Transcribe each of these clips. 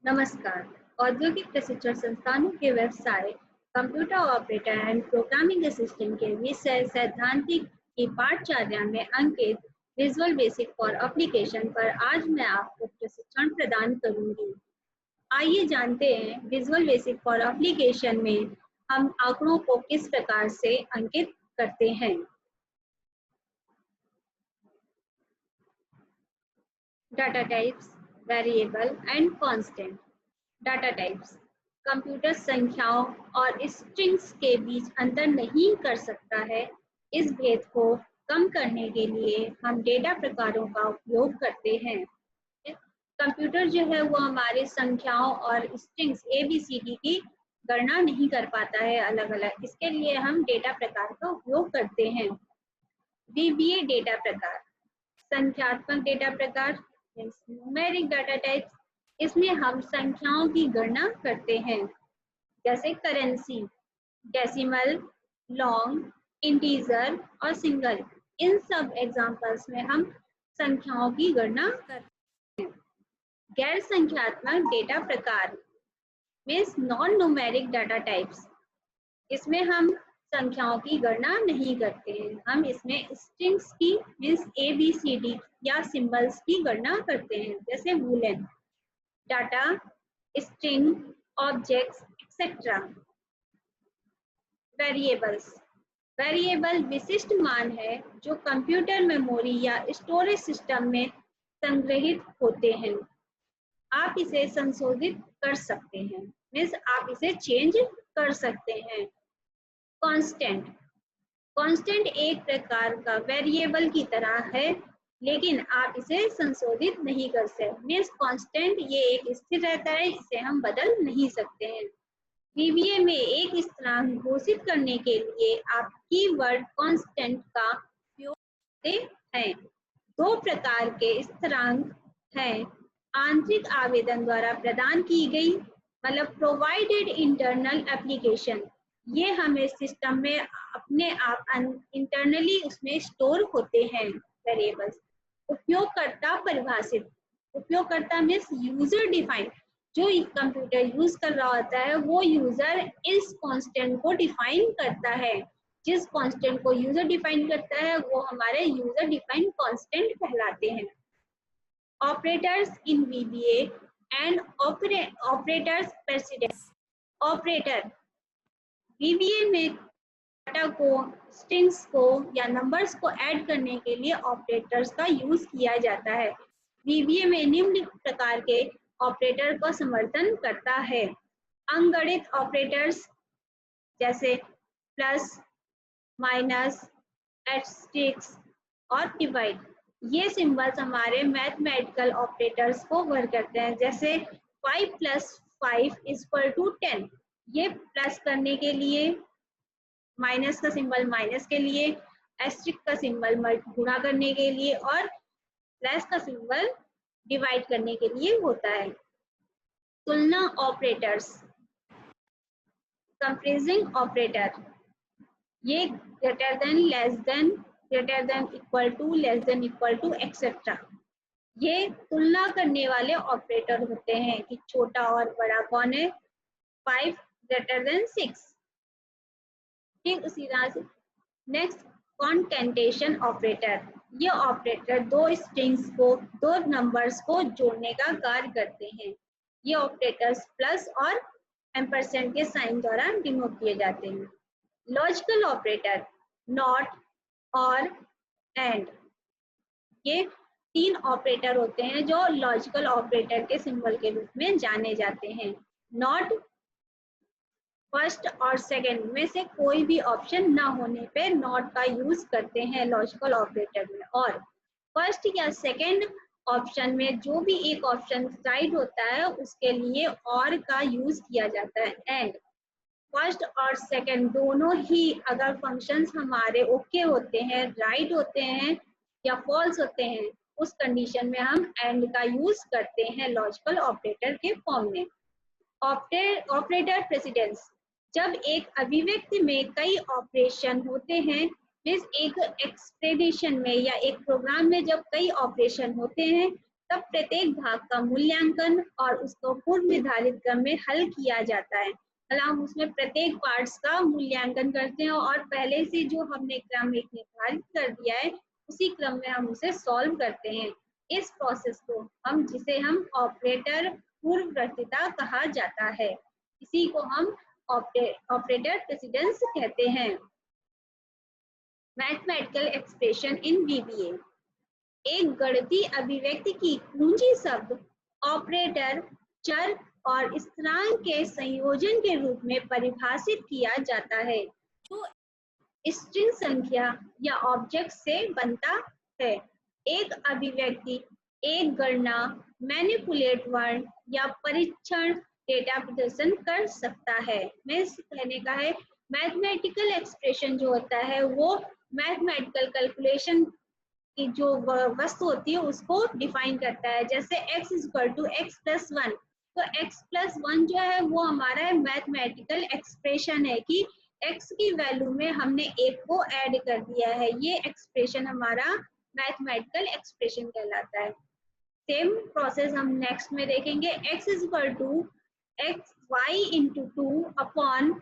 नमस्कार। औद्योगिक प्रशिक्षण संस्थानों के व्यवसाय computer operator and programming assistant के विषय सैद्धांतिक की पाठचर्या में अंकित विजुअल बेसिक फॉर एप्लीकेशन पर आज मैं आपको प्रशिक्षण प्रदान करूंगी। आइए जानते हैं विजुअल बेसिक फॉर एप्लीकेशन में हम आंकड़ों को किस प्रकार से अंकित करते हैं। Data types, variable and constant. Data types computer संख्याओं और स्ट्रिंग्स के बीच अंतर नहीं कर सकता है। इस भेद को कम करने के लिए हम डेटा प्रकारों का उपयोग करते हैं। कंप्यूटर जो है वो हमारे संख्याओं और स्ट्रिंग्स ABCD की गणना नहीं कर पाता है अलग अलग। इसके लिए हम डेटा प्रकार का उपयोग करते हैं। VBA डेटा प्रकार, संख्यात्मक डेटा प्रकार, न्यूमेरिक डाटा टाइप्स। इसमें हम संख्याओं की गणना करते हैं, जैसे करेंसी, डेसिमल, लॉन्ग, इंटीजर और सिंगल। इन सब एग्जांपल्स में हम संख्याओं की गणना करते हैं। गैर संख्यात्मक डेटा प्रकार means non numeric data types. इसमें हम संख्याओं की गणना नहीं करते हैं। हम इसमें स्ट्रिंग्स की मीन्स ABCD या सिंबल्स की गणना करते हैं, जैसे Boolean, data, string, objects etcetera. Variables, variable विशिष्ट मान है जो कंप्यूटर मेमोरी या स्टोरेज सिस्टम में संग्रहित होते हैं। आप इसे संशोधित कर सकते हैं, मीन्स आप इसे चेंज कर सकते हैं। कांस्टेंट, कांस्टेंट एक प्रकार का वेरिएबल की तरह है, लेकिन आप इसे संशोधित नहीं कर सकते। मीन्स कांस्टेंट ये एक स्थिर रहता है, इसे हम बदल नहीं सकते हैं। VBA में एक स्थिरांक घोषित करने के लिए आप कीवर्ड कांस्टेंट का उपयोग करते हैं। दो प्रकार के स्थिरांक हैं, आंतरिक आवेदन द्वारा प्रदान की गई, मतलब प्रोवाइडेड इंटरनल एप्लीकेशन, ये हमें सिस्टम में अपने आप इंटरनली उसमें स्टोर होते हैं वेरिएबल्स। उपयोगकर्ता परिभाषित, उपयोगकर्ता मीन्स यूजर डिफाइंड, जो कंप्यूटर यूज कर रहा होता है वो यूजर इस कांस्टेंट को डिफाइन करता है। जिस कांस्टेंट को यूजर डिफाइन करता है वो हमारे यूजर डिफाइंड कांस्टेंट कहलाते हैं। Operators in VBA and operators precedence. Operator VBA में डाटा को, स्ट्रिंग्स को या नंबर्स को ऐड करने के लिए ऑपरेटर्स का यूज किया जाता है। VBA में निम्न प्रकार के ऑपरेटर का समर्थन करता है। अंकगणित ऑपरेटर्स जैसे प्लस, माइनस, एस्टेरिस्क और डिवाइड। ये सिंबल्स हमारे मैथमेटिकल ऑपरेटर्स को वर्क करते हैं, जैसे 5 + 5 = 10। ये प्लस करने के लिए, माइनस का सिंबल माइनस के लिए, एस्टेरिस्क का सिंबल गुणा करने के लिए और प्लस का सिंबल डिवाइड करने के लिए होता है। तुलना ऑपरेटर्स, कंपेरिजन ऑपरेटर, ये greater than, less than, greater than, equal to, less than equal to etcetera. ये तुलना करने वाले ऑपरेटर होते हैं कि छोटा और बड़ा कौन है, 5 > 6। ठीक उसी तरह से नेक्स्ट कॉन्केटेनेशन ऑपरेटर, ये ऑपरेटर दो स्ट्रिंग्स को, दो नंबर्स को जोड़ने का कार्य करते हैं। ये ऑपरेटर्स प्लस और एम्परसेंड के साइन द्वारा डिनोट किए जाते हैं। लॉजिकल ऑपरेटर, नॉट और एंड, ये तीन ऑपरेटर होते हैं जो लॉजिकल ऑपरेटर के सिंबल के रूप में जाने जाते हैं। नॉट फर्स्ट और सेकंड में से कोई भी ऑप्शन ना होने पे नॉट का यूज करते हैं लॉजिकल ऑपरेटर में, और फर्स्ट या सेकंड ऑप्शन में जो भी एक ऑप्शन राइट होता है उसके लिए और का यूज किया जाता है। एंड फर्स्ट और सेकंड दोनों ही अगर फंक्शंस हमारे ओके होते हैं, राइट होते हैं या फॉल्स होते हैं, उस कंडीशन में हम एंड का यूज करते हैं लॉजिकल ऑपरेटर के फॉर्म में। ऑपरेटर प्रेसिडेंस, जब एक अभिव्यक्ति में कई ऑपरेशन होते हैं, मीन्स एक एक्सप्रेशन में या एक प्रोग्राम में जब कई ऑपरेशन होते हैं तब प्रत्येक भाग का मूल्यांकन और उसको पूर्व निर्धारित क्रम में हल किया जाता है। मतलब हम उसमें प्रत्येक पार्ट्स का मूल्यांकन करते हैं और पहले से जो हमने क्रम एक निर्धारित कर दिया है उसी क्रम में हम उसे सॉल्व करते हैं। इस प्रोसेस को जिसे हम ऑपरेटर पूर्ववर्तीता कहा जाता है। इसी को हम ऑपरेटर प्रेसिडेंस कहते हैं। Mathematical expression in VBA। एक गणितीय अभिव्यक्ति की कुंजी शब्द ऑपरेटर, चर और स्थिरांक के संयोजन के रूप में परिभाषित किया जाता है, जो स्ट्रिंग संख्या या ऑब्जेक्ट से बनता है। एक अभिव्यक्ति एक गणना, मैनिपुलेट वर्ण या परीक्षण डेटा प्रदर्शन कर सकता है। मैं कहने का है मैथमेटिकल एक्सप्रेशन जो होता है वो मैथमेटिकल कैलकुलेशन की जो वस्तु होती है उसको डिफाइन करता है। जैसे x = x+1, तो x+1 जो है वो हमारा मैथमेटिकल एक्सप्रेशन है कि x की वैल्यू में हमने एक को ऐड कर दिया है। ये एक्सप्रेशन हमारा मैथमेटिकल एक्सप्रेशन कहलाता है। सेम प्रोसेस हम नेक्स्ट में देखेंगे। x = y × 2 upon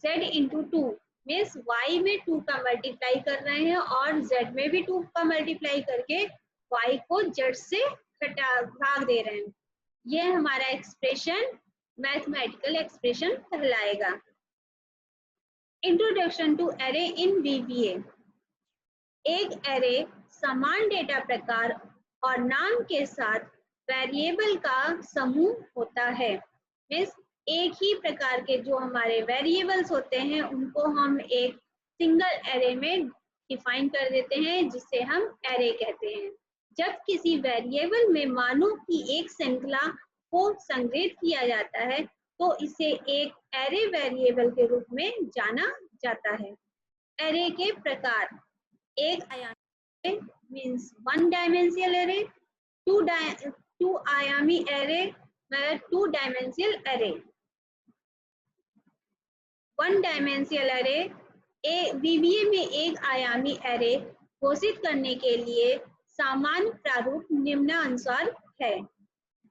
z × 2 means y में 2 का मल्टीप्लाई कर रहे हैं और z में भी 2 का मल्टीप्लाई करके y को z से भाग दे रहे हैं। यह हमारा एक्सप्रेशन मैथमेटिकल एक्सप्रेशन कहलाएगा। Introduction to array in VBA। एक एरे समान डेटा प्रकार और नाम के साथ वेरिएबल का समूह होता है। मीन्स एक ही प्रकार के जो हमारे वेरिएबल्स होते हैं उनको हम एक सिंगल एरे में डिफाइन कर देते हैं, जिसे हम एरे कहते हैं। जब किसी वेरिएबल में मानों की एक श्रृंखला को संग्रहित किया जाता है तो इसे एक एरे वेरिएबल के रूप में जाना जाता है। एरे के प्रकार: एक आयामी मीन्स 1 डायमेंशियल एरे, 2 आयामी एरे मतलब 2 डायमेंशियल एरे। 1 डायमेंशियल एरे VBA में एक आयामी एरे घोषित करने के लिए सामान्य प्रारूप निम्नानुसार है।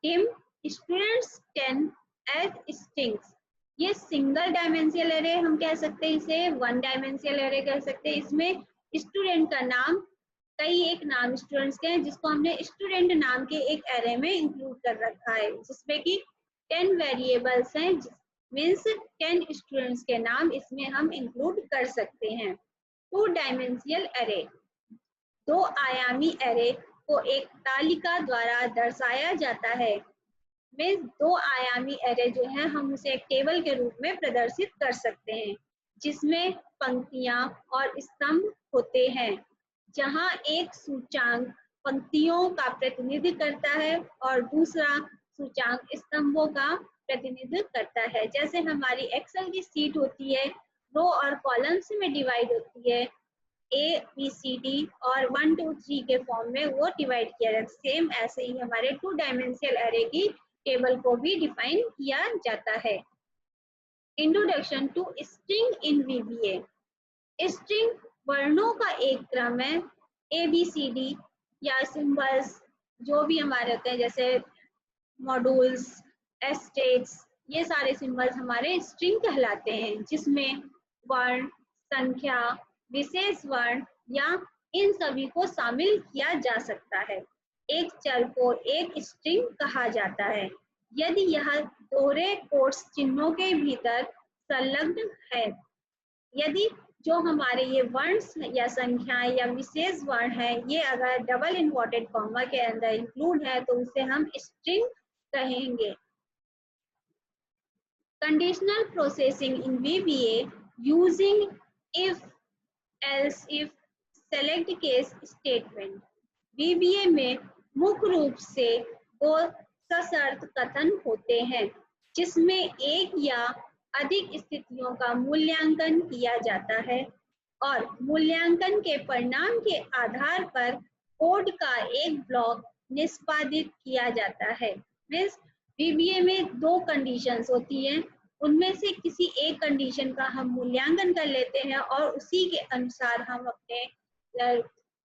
dim students can as strings। ये सिंगल डायमेंशियल एरे हम कह सकते हैं, इसे 1 डायमेंशियल एरे कह सकते हैं। इसमें स्टूडेंट का नाम कई एक नाम स्टूडेंट्स के हैं जिसको हमने स्टूडेंट नाम के एक एरे में इंक्लूड कर रखा है, जिसमें कि 10 वेरिएबल्स हैं। मीन्स 10 स्टूडेंट्स के नाम इसमें हम इंक्लूड कर सकते हैं। 2 डायमेंशियल एरे, 2 आयामी एरे को एक तालिका द्वारा दर्शाया जाता है। मीन्स 2 आयामी एरे जो है हम उसे एक टेबल के रूप में प्रदर्शित कर सकते हैं, जिसमें पंक्तियां और स्तंभ होते हैं, जहां एक सूचांक पंक्तियों का प्रतिनिधित्व करता है और दूसरा सूचांक स्तंभों का प्रतिनिधित्व करता है। जैसे हमारी एक्सेल की सीट होती है, रो और कॉलम्स में डिवाइड होती है, ABCD और 1 2 3 के फॉर्म में वो डिवाइड किया जाता है। सेम ऐसे ही हमारे 2 डायमेंशियल एरे की टेबल को भी डिफाइन किया जाता है। Introduction to string in VBA। String वर्णों का एक क्रम है। ABCD या सिंबल्स जो भी हमारे होते हैं, जैसे मॉड्यूल्स, एस्टेट्स, ये सारे सिंबल्स हमारे स्ट्रिंग कहलाते हैं, जिसमें वर्ण, संख्या, विशेष वर्ण या इन सभी को शामिल किया जा सकता है। एक चर को एक स्ट्रिंग कहा जाता है यदि यह दोहरे कोट्स चिन्हों के भीतर संलग्न है। यदि जो हमारे ये वर्ण या संख्याएं या विशेष वर्ण है ये अगर डबल इन्वर्टेड कॉमा के अंदर इंक्लूड है तो उसे हम स्ट्रिंग कहेंगे। Conditional processing in VBA using if, else if, select case statement. VBA में मुख्य रूप से 2 सशर्त कथन होते हैं, जिसमें एक या अधिक स्थितियों का मूल्यांकन किया जाता है और मूल्यांकन के परिणाम के आधार पर कोड का एक ब्लॉक निष्पादित किया जाता है। मीन्स VBA में 2 कंडीशंस होती हैं, उनमें से किसी एक कंडीशन का हम मूल्यांकन कर लेते हैं और उसी के अनुसार हम अपने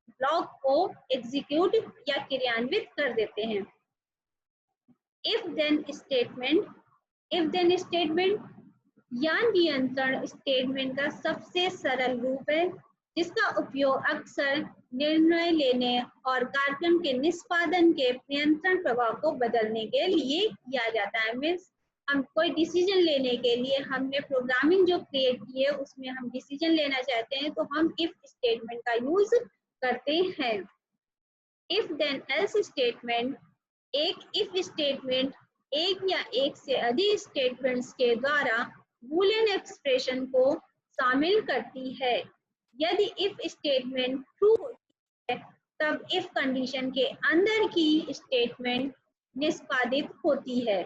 ब्लॉक को एग्जीक्यूट या क्रियान्वित कर देते हैं। If then statement, if then statement या नियंत्रण स्टेटमेंट का सबसे सरल रूप है, जिसका उपयोग अक्सर निर्णय लेने और कार्यक्रम के निष्पादन के नियंत्रण प्रभाव को बदलने के लिए किया जाता है। मीन्स हम कोई डिसीजन लेने के लिए हमने प्रोग्रामिंग जो क्रिएट की है उसमें हम डिसीजन लेना चाहते हैं तो हम इफ स्टेटमेंट का यूज करते हैं। इफ देन एल्स स्टेटमेंट, एक इफ स्टेटमेंट एक या एक से अधिक स्टेटमेंट्स के द्वारा बूलियन एक्सप्रेशन को शामिल करती है। यदि इफ स्टेटमेंट ट्रू होती है तब इफ कंडीशन के अंदर की स्टेटमेंट निष्पादित होती है।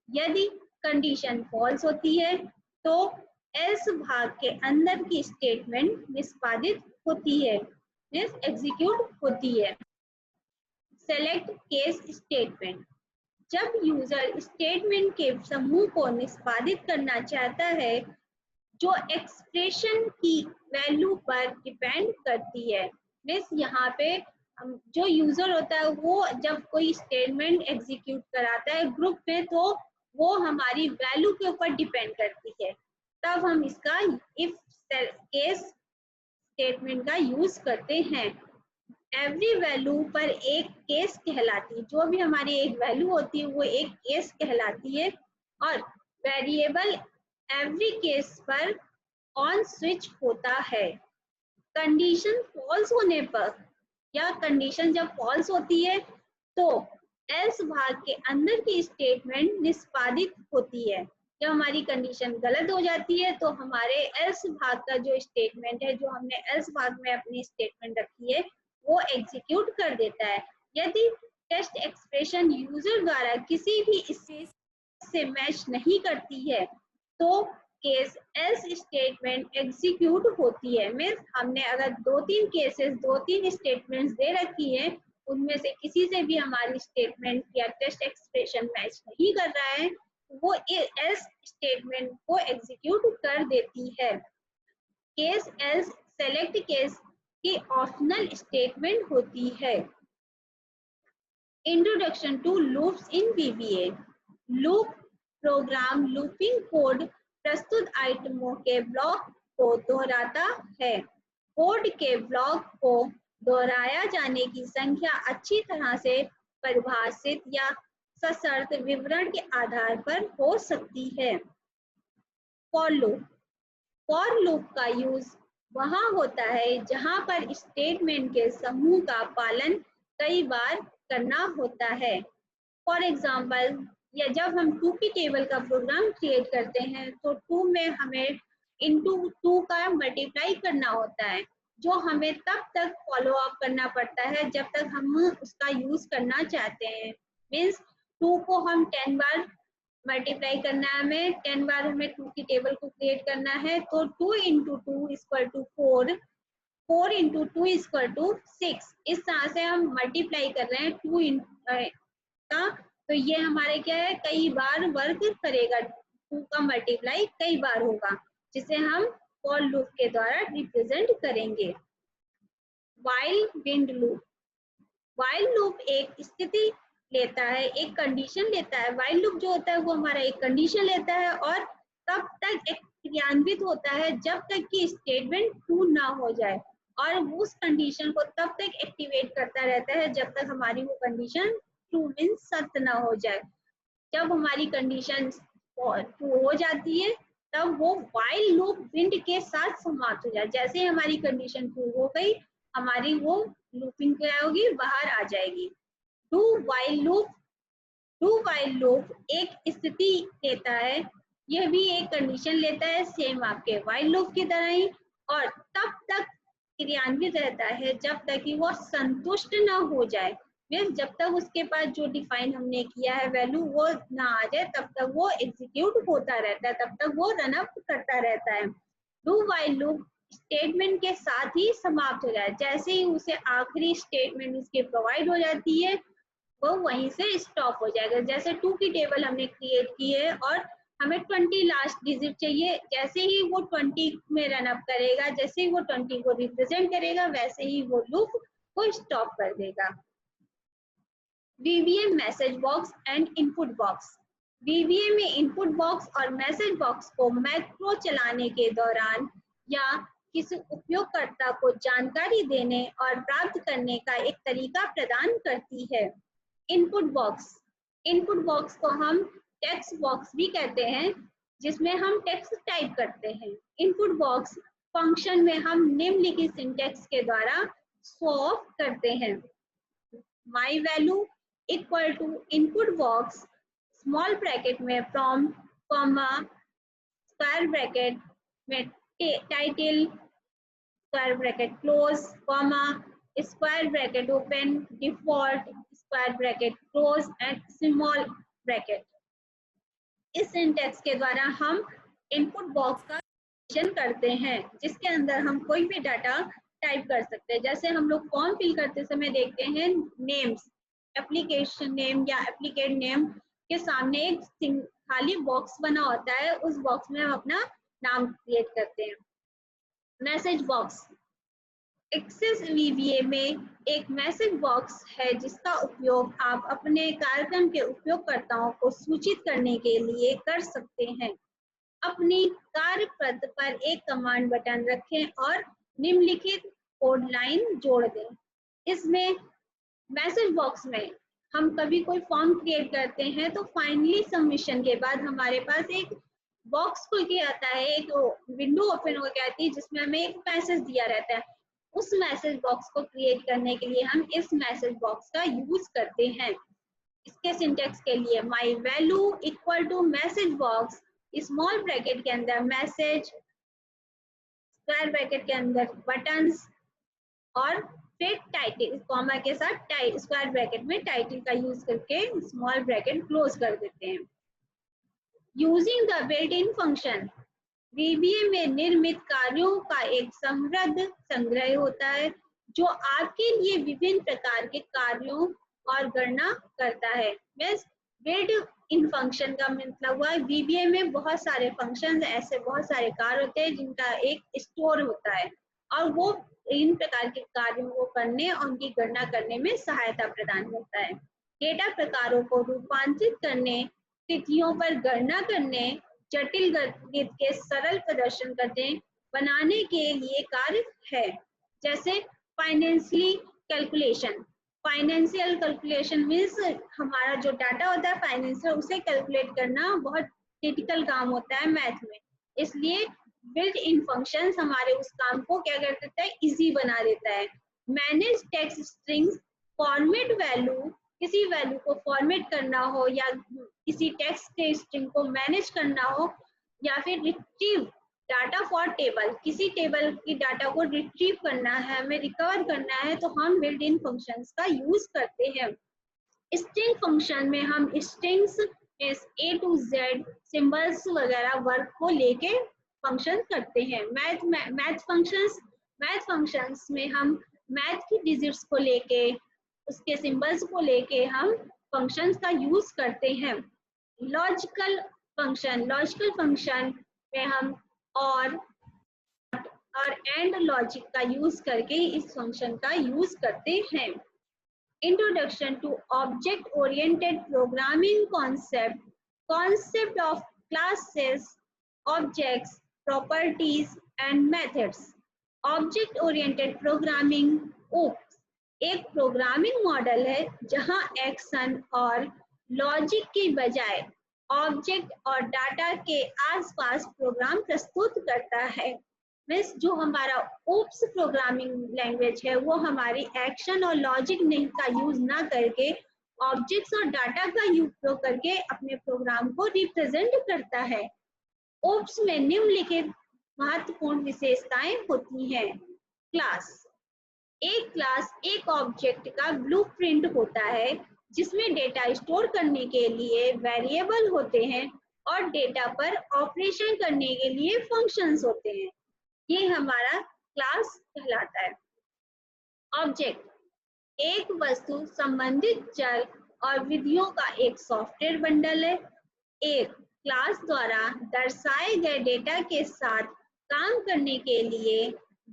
यदि कंडीशन फॉल्स होती है तो एल्स भाग के अंदर की स्टेटमेंट निष्पादित होती है, मीन्स एग्जीक्यूट होती है। सेलेक्ट केस स्टेटमेंट, जब यूजर स्टेटमेंट के समूह को निष्पादित करना चाहता है जो एक्सप्रेशन की वैल्यू पर डिपेंड करती है। मीन्स यहाँ पे जो यूजर होता है वो जब कोई स्टेटमेंट एग्जीक्यूट कराता है ग्रुप में तो वो हमारी वैल्यू के ऊपर डिपेंड करती है, तब हम इसका इफ केस स्टेटमेंट का यूज करते हैं। एवरी वैल्यू पर एक केस कहलाती है, जो भी हमारी एक वैल्यू होती है वो एक केस कहलाती है। और वेरिएबल एवरी केस पर ऑन स्विच होता है। कंडीशन फॉल्स होने पर या कंडीशन जब फॉल्स होती है तो एल्स भाग के अंदर की स्टेटमेंट निष्पादित होती है। जब हमारी कंडीशन गलत हो जाती है तो हमारे एल्स भाग का जो स्टेटमेंट है, जो हमने एल्स भाग में अपनी स्टेटमेंट रखी है, वो एग्जीक्यूट कर देता है। यदि टेस्ट एक्सप्रेशन यूजर द्वारा किसी भी स्पेस से मैच नहीं करती है तो केस एल्स स्टेटमेंट एग्जीक्यूट होती है। मीन्स हमने अगर दो तीन स्टेटमेंट्स दे रखी है, उनमें से किसी से भी हमारी स्टेटमेंट या टेस्ट एक्सप्रेशन मैच नहीं कर रहा है, वो एल्स स्टेटमेंट को एग्जीक्यूट कर देती है। केस एल्स सेलेक्ट केस की ऑप्शनल स्टेटमेंट होती है। Introduction to loops in VBA। Loop program looping code प्रस्तुत आइटमों के ब्लॉक को दोहराता है। कोड के ब्लॉक को दोहराया जाने की संख्या अच्छी तरह से परिभाषित या सशर्त विवरण के आधार पर हो सकती है। फॉर लूप, फॉर लूप का यूज वहां होता है जहां पर स्टेटमेंट के समूह का पालन कई बार करना होता है। फॉर एग्जाम्पल, या जब हम 2 की टेबल का प्रोग्राम क्रिएट करते हैं तो 2 में हमें इंटू 2 का मल्टीप्लाई करना होता है, जो हमें तब तक फॉलो अप करना पड़ता है जब तक हम उसका यूज करना चाहते हैं। मीन्स 2 को हम 10 बार मल्टीप्लाई करना है, हमें 10 बार हमें 2 की टेबल को क्रिएट करना है, तो 2 into 2 equal to 4, 4 into 2 equal to 6। इस तरह से हम मल्टीप्लाई कर रहे हैं 2 का, तो ये हमारे क्या है, कई बार वर्क करेगा, 2 का मल्टीप्लाई कई बार होगा, जिसे हम फॉर लूप के द्वारा रिप्रेजेंट करेंगे। While wind loop, while loop एक स्थिति लेता है, एक कंडीशन लेता है। व्हाइल लूप जो होता है वो हमारा एक कंडीशन लेता है और तब तक एक क्रियान्वित होता है जब तक कि स्टेटमेंट ट्रू ना हो जाए, और उस कंडीशन को तब तक एक्टिवेट करता रहता है जब तक हमारी वो कंडीशन ट्रू मीन्स सत्य ना हो जाए। जब हमारी कंडीशन ट्रू हो जाती है तब वो व्हाइल लूप विंड के साथ समाप्त हो जाए। जैसे ही हमारी कंडीशन ट्रू हो गई, हमारी वो लूपिंग क्या होगी, बाहर आ जाएगी। Do while loop, do while loop एक स्थिति लेता है, यह भी एक कंडीशन लेता है सेम आपके व्हाइल लूप की तरह ही, और तब तक क्रियान्वित रहता है जब तक कि वो संतुष्ट ना हो जाए। मीन्स जब तक उसके पास जो डिफाइन हमने किया है वैल्यू वो ना आ जाए तब तक वो एग्जीक्यूट होता रहता है, तब तक वो रन अप करता रहता है। डू व्हाइल लूप स्टेटमेंट के साथ ही समाप्त हो जाए, जैसे ही उसे आखिरी स्टेटमेंट उसके प्रोवाइड हो जाती है वो वहीं से स्टॉप हो जाएगा। जैसे 2 की टेबल हमने क्रिएट की है और हमें 20 लास्ट डिजिट चाहिए, जैसे ही वो 20 में रन अप करेगा, जैसे ही वो 20 को रिप्रेजेंट करेगा, वैसे ही वो लूप को स्टॉप कर देगा। VBA message box and input box. VBA में इनपुट बॉक्स और मैसेज बॉक्स को मैक्रो चलाने के दौरान या किसी उपयोगकर्ता को जानकारी देने और प्राप्त करने का एक तरीका प्रदान करती है। इनपुट बॉक्स को हम टेक्स्ट बॉक्स भी कहते हैं, जिसमें हम टेक्स्ट टाइप करते हैं। इनपुट बॉक्स फंक्शन में हम निम्नलिखित सिंटैक्स के द्वारा शो ऑफ करते हैं। My value equal to input box small bracket में प्रॉम्प्ट कॉमा स्क्वायर ब्रैकेट में title square bracket close comma square bracket open default square bracket close and small bracket. इस सिंटैक्स के द्वारा हम इनपुट बॉक्स का करते हैं, जिसके अंदर हम कोई भी डाटा टाइप कर सकते हैं। जैसे हम लोग फॉर्म फिल करते समय देखते हैं नेम्स, एप्लीकेशन नेम या एप्लीकेट नेम के सामने एक खाली बॉक्स बना होता है, उस बॉक्स में हम अपना नाम क्रिएट करते हैं। मैसेज बॉक्स एक्सेस VBA में एक मैसेज बॉक्स है जिसका उपयोग आप अपने कार्यक्रम के उपयोगकर्ताओं को सूचित करने के लिए कर सकते हैं। अपनी कार्य पत्र पर एक कमांड बटन रखें और निम्नलिखित कोड लाइन जोड़ दें। इसमें मैसेज बॉक्स में हम कभी कोई फॉर्म क्रिएट करते हैं तो फाइनली सबमिशन के बाद हमारे पास एक बॉक्स खुल के आता है, एक विंडो ओपन हो के आती है जिसमें हमें एक मैसेज दिया रहता है। उस मैसेज बॉक्स को क्रिएट करने के लिए हम इस मैसेज बॉक्स का यूज करते हैं। इसके सिंटैक्स के लिए my value equal to message box small bracket के अंदर मैसेज स्क्वायर ब्रैकेट के अंदर बटन्स और फिर टाइटल कॉमा के साथ स्क्वायर ब्रैकेट में टाइटल का यूज करके स्मॉल ब्रैकेट क्लोज कर देते हैं। Using the built in function VBA में निर्मित कार्यों का एक समृद्ध संग्रह होता है जो आपके लिए विभिन्न प्रकार के कार्यों और गणना करता है। बिल्ट इन फंक्शन का मतलब हुआ VBA में बहुत सारे फंक्शन, ऐसे बहुत सारे कार्य होते हैं जिनका एक स्टोर होता है और वो इन प्रकार के कार्यों को करने और उनकी गणना करने में सहायता प्रदान करता है। डेटा प्रकारों को रूपांतरित करने, तिथियों पर गणना करने, जटिल गणित के सरल प्रदर्शन करने बनाने के लिए कार्य है। जैसे फाइनेंशियल कैलकुलेशन मीन्स हमारा जो डाटा होता है फाइनेंशियल, उसे कैलकुलेट करना बहुत क्रिटिकल काम होता है मैथ में। इसलिए बिल्ट इन फंक्शंस हमारे उस काम को क्या कर देता है, इजी बना देता है। Manage text strings, format value, किसी वैल्यू को फॉर्मेट करना हो या किसी टेक्स्ट के स्ट्रिंग को मैनेज करना हो, या फिर रिट्रीव डाटा फॉर टेबल, किसी टेबल की डाटा को रिट्रीव करना है, हमें रिकवर करना है, तो हम बिल्ट इन फंक्शंस का यूज करते हैं। स्ट्रिंग फंक्शन में हम strings A to Z symbols वगैरह वर्ड को लेके फंक्शन करते हैं। मैथ फंक्शंस में हम मैथ की डिजिट्स को लेके, उसके सिंबल्स को लेके हम फंक्शंस का यूज करते हैं। लॉजिकल फंक्शन में हम और एंड लॉजिक का यूज करके इस फंक्शन का यूज करते हैं। Introduction to object oriented programming concept of classes, objects, properties and methods. Object oriented programming OOPS एक प्रोग्रामिंग मॉडल है जहां एक्शन और लॉजिक की बजाय ऑब्जेक्ट और डाटा के आसपास प्रोग्राम प्रस्तुत करता है। मीन्स जो हमारा OOPS प्रोग्रामिंग लैंग्वेज है वो हमारी एक्शन और लॉजिक का यूज ना करके ऑब्जेक्ट्स और डाटा का उपयोग करके अपने प्रोग्राम को रिप्रेजेंट करता है। OOPS में निम्नलिखित महत्वपूर्ण विशेषताएं होती हैं। क्लास एक ऑब्जेक्ट का ब्लूप्रिंट होता है जिसमें डेटा स्टोर करने के लिए वेरिएबल होते हैं और डेटा पर ऑपरेशन करने के लिए फंक्शंस होते हैं। ये हमारा क्लास कहलाता है। ऑब्जेक्ट एक वस्तु संबंधित चर और विधियों का एक सॉफ्टवेयर बंडल है। एक क्लास द्वारा दर्शाए गए डेटा के साथ काम करने के लिए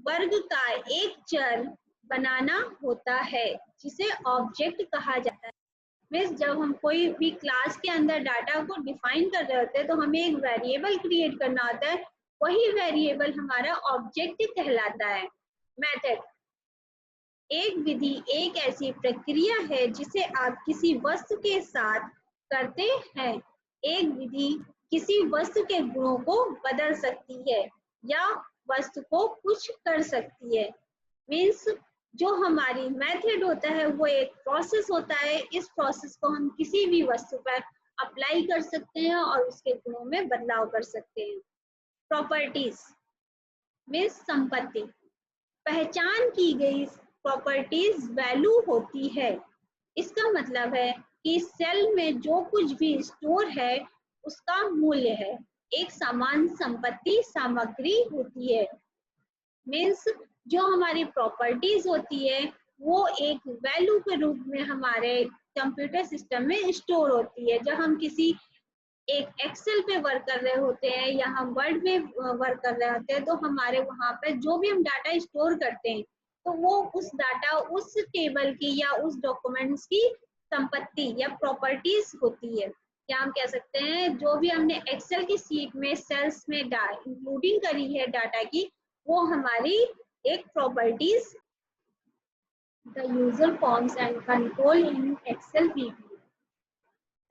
वर्ग का एक चर बनाना होता है, जिसे ऑब्जेक्ट कहा जाता है। मीन्स जब हम कोई भी क्लास के अंदर डाटा को डिफाइन कर रहे होते हैं तो हमें एक वेरिएबल क्रिएट करना होता है, वही वेरिएबल हमारा ऑब्जेक्ट कहलाता है। मेथड, एक विधि एक ऐसी प्रक्रिया है जिसे आप किसी वस्तु के साथ करते हैं। एक विधि किसी वस्तु के गुणों को बदल सकती है या वस्तु को कुछ कर सकती है। मीन्स जो हमारी मेथड होता है वो एक प्रोसेस होता है। इस प्रोसेस को हम किसी भी वस्तु पर अप्लाई कर सकते हैं और उसके गुणों में बदलाव कर सकते हैं। प्रॉपर्टीज मीन्स संपत्ति, पहचान की गई प्रॉपर्टीज वैल्यू होती है। इसका मतलब है कि सेल में जो कुछ भी स्टोर है उसका मूल्य है। एक समान संपत्ति सामग्री होती है। मीन्स जो हमारी प्रॉपर्टीज होती है वो एक वैल्यू के रूप में हमारे कंप्यूटर सिस्टम में स्टोर होती है। जब हम किसी एक एक्सेल पे वर्क कर रहे होते हैं या हम वर्ड में वर्क कर रहे होते हैं तो हमारे वहां पे जो भी हम डाटा स्टोर करते हैं तो वो उस डाटा उस टेबल की या उस डॉक्यूमेंट्स की संपत्ति या प्रॉपर्टीज होती है। या हम कह सकते हैं जो भी हमने एक्सेल की सीट में सेल्स में इंक्लूडिंग करी है डाटा की, वो हमारी एक properties. The user forms and control in Excel video,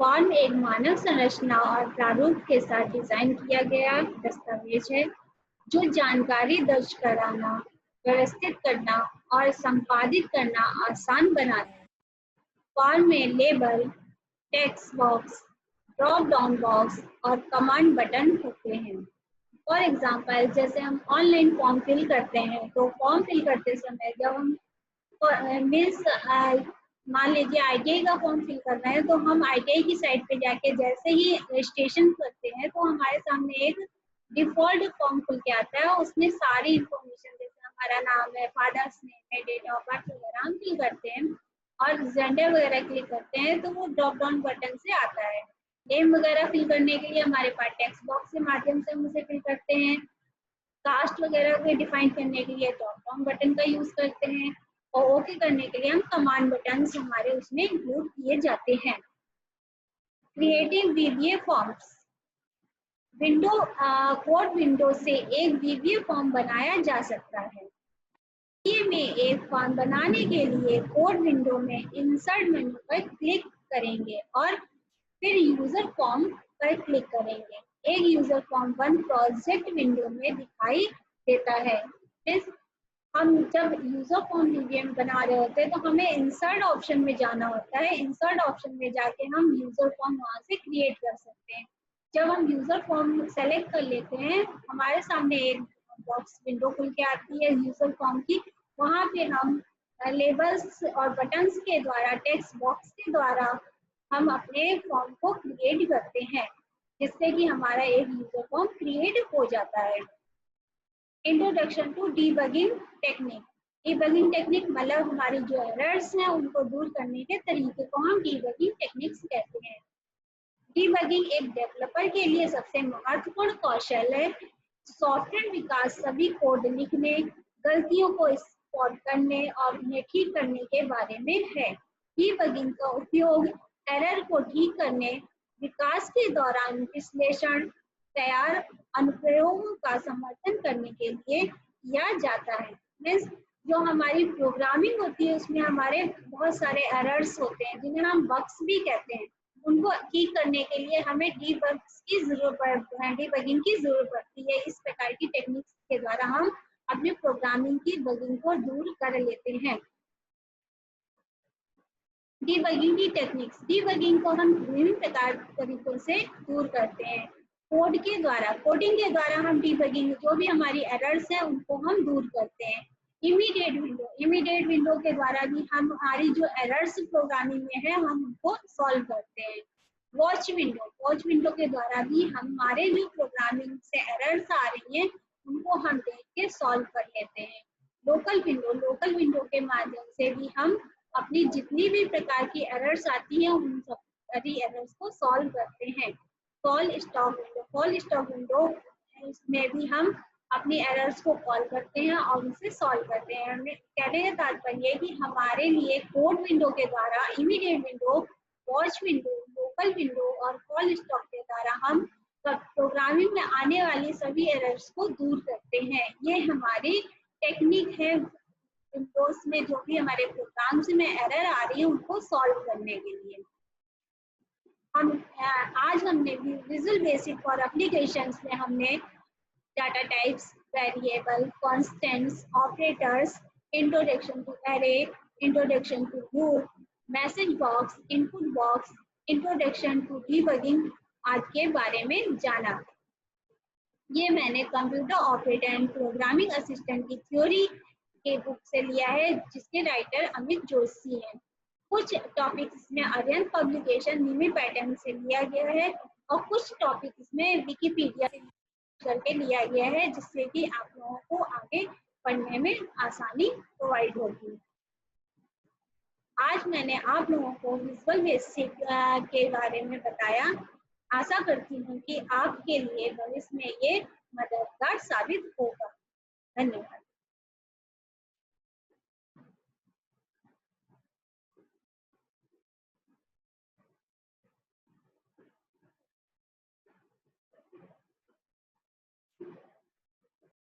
form एक मानक संरचना और प्रारूप के साथ डिजाइन किया गया दस्तावेज है जो जानकारी दर्ज कराना, व्यवस्थित करना और संपादित करना आसान बनाता है। फॉर्म में label, text box, drop down box और कमांड बटन होते हैं। फॉर एग्जाम्पल, जैसे हम ऑनलाइन फॉर्म फिल करते हैं तो फॉर्म फिल करते समय जब हम मीन्स मान लीजिए ITI का फॉर्म फिल करना है तो हम ITI की साइट पे जाके जैसे ही रजिस्ट्रेशन करते हैं तो हमारे सामने एक डिफॉल्ट फॉर्म खुल के आता है। उसमें सारी इंफॉर्मेशन जैसे हमारा नाम है, फादर्स नेम है, डेट ऑफ बर्थ वगैरह हम फिल करते हैं और जेंडर वगैरह क्लिक करते हैं तो वो ड्रॉप डाउन बटन से आता है। नेम वगैरह फिल करने के लिए हमारे पास टेक्स्ट बॉक्स के माध्यम से हम उसे फिल करते हैं। कास्ट वगैरह को डिफाइन करने के लिए ड्रॉप डाउन बटन का यूज करते हैं और ओके करने के लिए हम कमांड बटन हमारे उसमें इंक्लूड किए जाते हैं। Creative वीवीए forms, window code window से एक वीवीए फॉर्म बनाया जा सकता है। में एक फॉर्म बनाने के लिए कोड विंडो में इंसर्ट मेन्यू पर क्लिक करेंगे और फिर यूजर फॉर्म पर क्लिक करेंगे। एक यूजर फॉर्म 1 प्रोजेक्ट विंडो में दिखाई देता है। हम जब यूजर फॉर्म वीवीएम बना रहे होते हैं तो हमें इंसर्ट ऑप्शन में जाना होता है। इंसर्ट ऑप्शन में जाके हम यूजर फॉर्म वहां से क्रिएट कर सकते हैं। जब हम यूजर फॉर्म सेलेक्ट कर लेते हैं हमारे सामने एक बॉक्स विंडो खुल के आती है यूजर फॉर्म की। वहां पे हम लेबल्स और बटन्स के द्वारा, टेक्स्ट बॉक्स के द्वारा हम अपने फॉर्म को क्रिएट करते हैं जिससे कि हमारा एक यूजर फॉर्म क्रिएट हो जाता है। Introduction to debugging technique. Debugging technique मतलब हमारी जो एरर्स हैं उनको दूर करने के तरीके को हम डीबगिंग टेक्निक्स कहते हैं। डीबगिंग एक डेवलपर के लिए सबसे महत्वपूर्ण कौशल है। सॉफ्टवेयर विकास सभी कोड लिखने, गलतियों को स्पॉट करने और उन्हें ठीक करने के बारे में है। डीबगिंग का उपयोग एरर को ठीक करने, विकास के दौरान विश्लेषण, तैयार अनुप्रयोगों का समर्थन करने के लिए किया जाता है। मीन्स जो हमारी प्रोग्रामिंग होती है उसमें हमारे बहुत सारे एरर्स होते हैं जिन्हें हम बग्स भी कहते हैं। उनको ठीक करने के लिए हमें डीबगिंग की जरूरत पड़ती है। इस प्रकार की टेक्निक्स के द्वारा हम अपनी प्रोग्रामिंग की बगिंग को दूर कर लेते हैं। डीबगिंग की टेक्निक्स, डीबगिंग को हम विभिन्न तरीकों से दूर करते हैं। कोड के द्वारा, कोडिंग के द्वारा हम डीबगिंग जो भी हमारी एरर्स हैं उनको हम दूर करते हैं। इमीडिएट विंडो, इमीडिएट विंडो के द्वारा भी हम हमारी जो एरर्स प्रोग्रामिंग में है हम उनको सॉल्व करते हैं। वॉच विंडो, वॉच विंडो के द्वारा भी हमारे जो प्रोग्रामिंग से एरर्स आ रही हैं उनको हम देख के सॉल्व कर लेते हैं। लोकल विंडो, लोकल विंडो के माध्यम से भी हम अपनी जितनी भी प्रकार की एरर्स आती हैं उन सब सारी एरर्स को सॉल्व करते हैं। Fall stop window, fall stop window इसमें भी हम अपनी एरर्स को कॉल करते हैं और उनसे सॉल्व करते हैं। कहने का तात्पर्य है कि हमारे लिए कोड विंडो के द्वारा, immediate window, watch window, local window और कॉल स्टॉप के द्वारा हम प्रोग्रामिंग में आने वाली सभी एरर्स को दूर करते हैं। ये हमारी टेक्निक है विंडोज में जो भी हमारे प्रोग्राम्स में एरर आ रही है उनको सॉल्व करने के लिए। आज हमने विजुअल बेसिक फॉर एप्लीकेशंस में हमने data types, variable, constants, operators, introduction to array, introduction to loop, message box, input box, introduction to debugging आदि के बारे में जाना। ये मैंने computer operator and programming assistant की थ्योरी के बुक से लिया है, जिसके राइटर अमित जोशी हैं। कुछ टॉपिक इसमें अरिहंत पब्लिकेशन निमी पैटर्न से लिया गया है और कुछ टॉपिक इसमें विकिपीडिया से करके लिया गया है, जिससे कि आप लोगों को आगे पढ़ने में आसानी प्रोवाइड होगी। आज मैंने आप लोगों को विजुअल बेसिक के बारे में बताया। आशा करती हूँ कि आपके लिए भविष्य में ये मददगार साबित होगा। धन्यवाद।